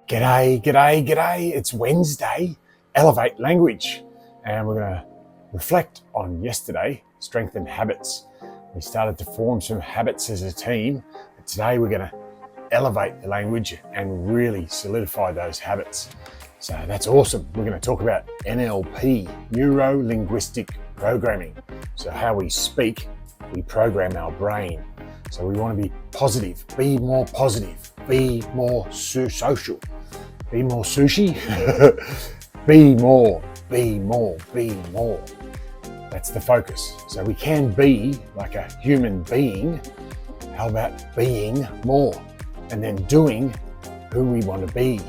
G'day, g'day, g'day. It's Wednesday, Elevate Language. And we're going to reflect on yesterday, strengthen habits. We started to form some habits as a team. But today we're going to elevate the language and really solidify those habits. So that's awesome. We're going to talk about NLP, Neuro-Linguistic Programming. So how we speak, we program our brain. So we want to be positive, be more positive, be more social, be more sushi, be more. That's the focus. So we can be like a human being. How about being more and then doing who we want to be?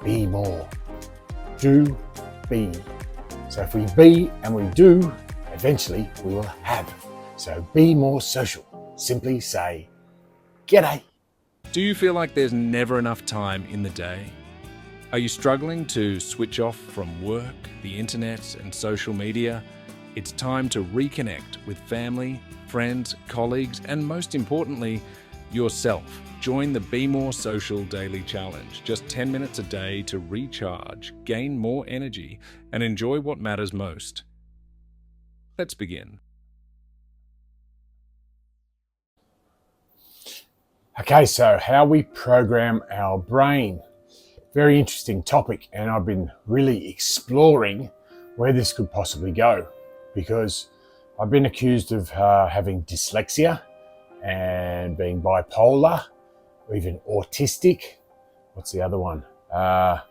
Be more. Do, be. So if we be and we do, eventually we will have. So be more social. Simply say, g'day. Do you feel like there's never enough time in the day? Are you struggling to switch off from work, the internet, and social media? It's time to reconnect with family, friends, colleagues, and most importantly, yourself. Join the Be More Social Daily Challenge. Just 10 minutes a day to recharge, gain more energy, and enjoy what matters most. Let's begin. Okay, so how we program our brain. Very interesting topic, and I've been really exploring where this could possibly go because I've been accused of having dyslexia and being bipolar or even autistic. What's the other one? The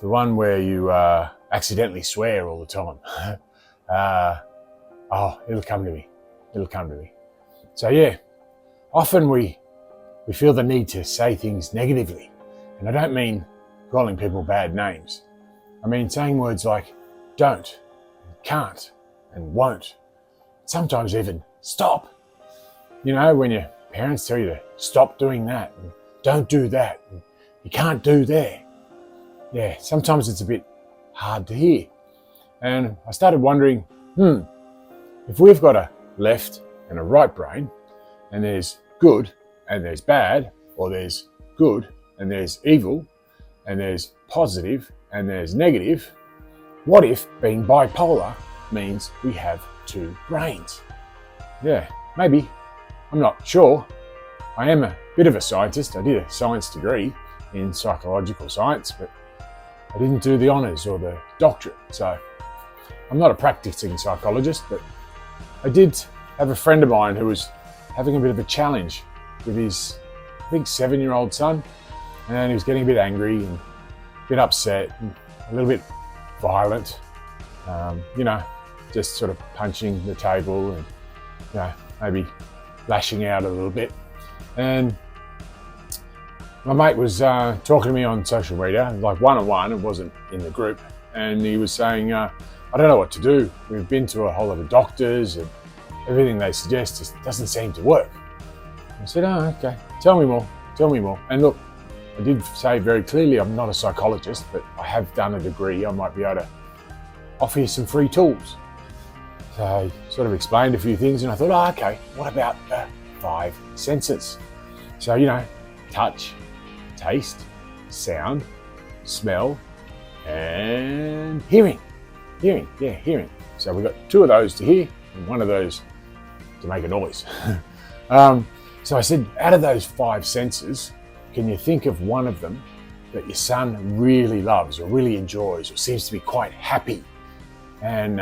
one where you accidentally swear all the time. It'll come to me. So yeah, often we feel the need to say things negatively. And I don't mean calling people bad names. I mean saying words like don't, and can't, and won't. Sometimes even stop. You know, when your parents tell you to stop doing that, and don't do that, and you can't do that. Yeah, sometimes it's a bit hard to hear. And I started wondering, if we've got a left and a right brain, and there's good and there's bad, or there's good and there's evil, and there's positive and there's negative, what if being bipolar means we have two brains? Yeah, maybe. I'm not sure. I am a bit of a scientist. I did a science degree in psychological science, but I didn't do the honours or the doctorate. So I'm not a practicing psychologist, but I did have a friend of mine who was having a bit of a challenge with his, I think, 7-year-old son. And he was getting a bit angry and a bit upset and a little bit violent, just sort of punching the table and, maybe lashing out a little bit. And my mate was talking to me on social media, like one-on-one, it wasn't in the group. And he was saying, I don't know what to do. We've been to a whole lot of doctors and everything they suggest just doesn't seem to work. I said, oh, okay, tell me more. And look, I did say very clearly I'm not a psychologist, but I have done a degree. I might be able to offer you some free tools. So I sort of explained a few things and I thought, okay, what about the 5 senses? So, touch, taste, sound, smell, and hearing. Hearing. So we've got 2 of those to hear and 1 of those to make a noise. So I said, out of those 5 senses, can you think of one of them that your son really loves or really enjoys or seems to be quite happy? And,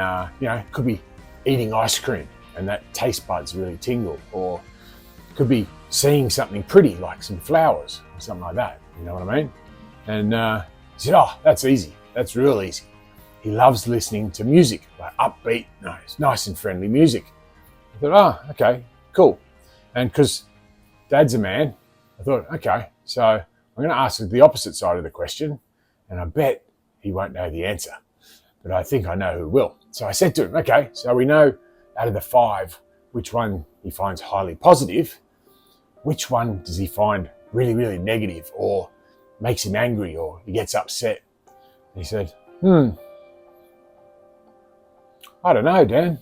could be eating ice cream and that taste buds really tingle, or could be seeing something pretty like some flowers or something like that. You know what I mean? And he said, that's easy. That's real easy. He loves listening to music, like upbeat, nice and friendly music. I thought, okay, cool. And because Dad's a man, I thought, okay, so I'm going to ask the opposite side of the question, and I bet he won't know the answer, but I think I know who will. So I said to him, okay, so we know out of the 5, which one he finds highly positive, which one does he find really, really negative or makes him angry or he gets upset? And he said, I don't know, Dan.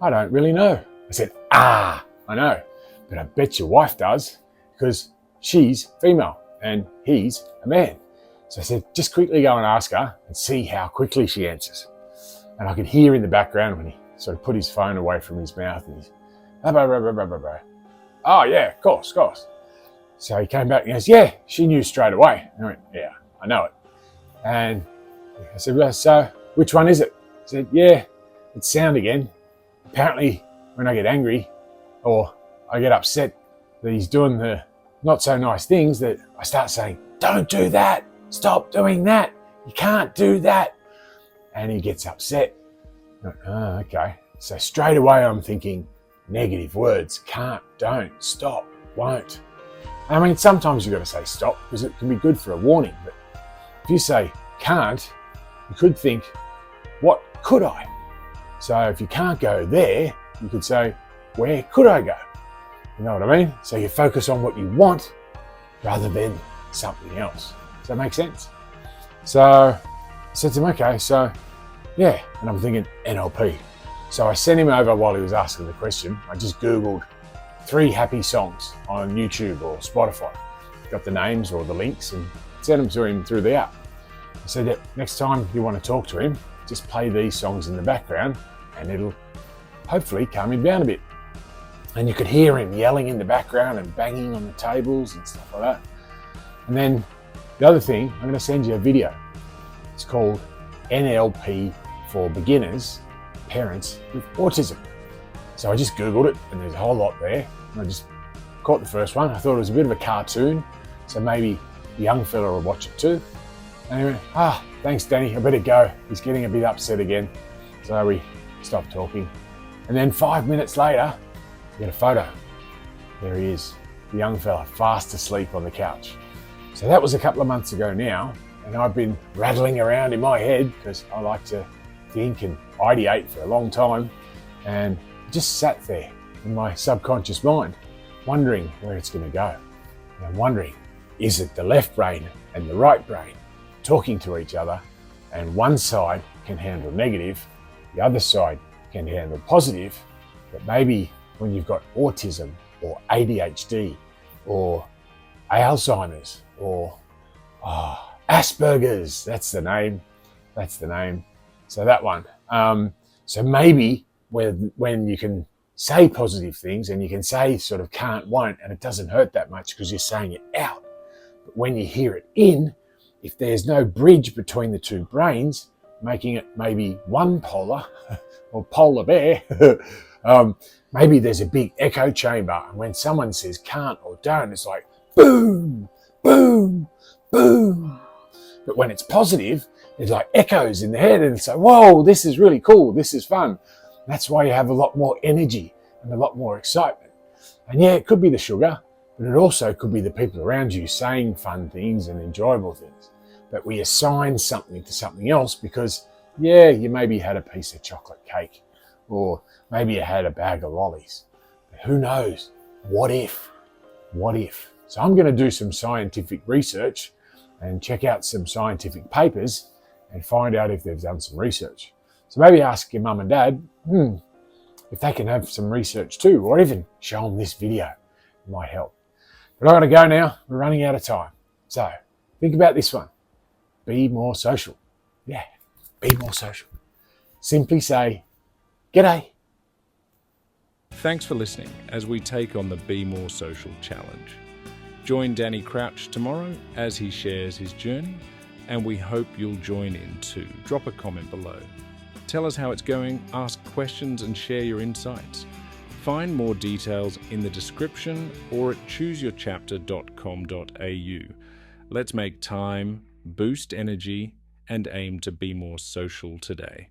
I don't really know. I said, I know, but I bet your wife does because she's female and he's a man. So I said, just quickly go and ask her and see how quickly she answers. And I could hear in the background when he sort of put his phone away from his mouth and he's, blah, blah, blah, blah, blah, blah. Oh yeah, of course. So he came back and he goes, yeah, she knew straight away. And I went, yeah, I know it. And I said, well, so which one is it? He said, yeah, it's sound again. Apparently when I get angry or I get upset that he's doing the not so nice things, that I start saying, don't do that. Stop doing that. You can't do that. And he gets upset. Oh, okay. So straight away I'm thinking negative words. Can't, don't, stop, won't. I mean, sometimes you've got to say stop because it can be good for a warning. But if you say can't, you could think, what could I? So if you can't go there, you could say, where could I go? You know what I mean? So you focus on what you want rather than something else. Does that make sense? So I said to him, okay, so yeah. And I'm thinking NLP. So I sent him over while he was asking the question. I just Googled 3 happy songs on YouTube or Spotify. Got the names or the links and sent them to him through the app. I said that next time you want to talk to him, just play these songs in the background and it'll hopefully calm him down a bit. And you could hear him yelling in the background and banging on the tables and stuff like that. And then the other thing, I'm going to send you a video. It's called NLP for Beginners, Parents with Autism. So I just Googled it and there's a whole lot there. And I just caught the first one. I thought it was a bit of a cartoon, so maybe the young fella will watch it too. And he went, thanks Danny, I better go. He's getting a bit upset again. So we stopped talking. And then 5 minutes later, we get a photo. There he is, the young fella, fast asleep on the couch. So that was a couple of months ago now, and I've been rattling around in my head because I like to think and ideate for a long time, and just sat there in my subconscious mind, wondering where it's going to go. And I'm wondering, is it the left brain and the right brain talking to each other, and one side can handle negative, the other side can handle positive, but maybe when you've got autism or ADHD or Alzheimer's or Asperger's, that's the name. So that one. So maybe when you can say positive things and you can say sort of can't, won't, and it doesn't hurt that much because you're saying it out. But when you hear it in, if there's no bridge between the two brains, making it maybe one polar or polar bear, maybe there's a big echo chamber. And when someone says can't or don't, it's like boom, boom, boom. But when it's positive, there's like echoes in the head and it's like, whoa, this is really cool. This is fun. That's why you have a lot more energy and a lot more excitement. And yeah, it could be the sugar, but it also could be the people around you saying fun things and enjoyable things. But we assign something to something else because, yeah, you maybe had a piece of chocolate cake or maybe you had a bag of lollies. But who knows? What if? So I'm going to do some scientific research and check out some scientific papers and find out if they've done some research. So maybe ask your mum and dad, if they can have some research too, or even show them this video. It might help. But I've got to go now. We're running out of time. So think about this one. Be more social. Yeah, be more social. Simply say, g'day. Thanks for listening as we take on the Be More Social challenge. Join Danny Crouch tomorrow as he shares his journey, and we hope you'll join in too. Drop a comment below. Tell us how it's going, ask questions and share your insights. Find more details in the description or at chooseyourchapter.com.au. Let's make time, boost energy, and aim to be more social today.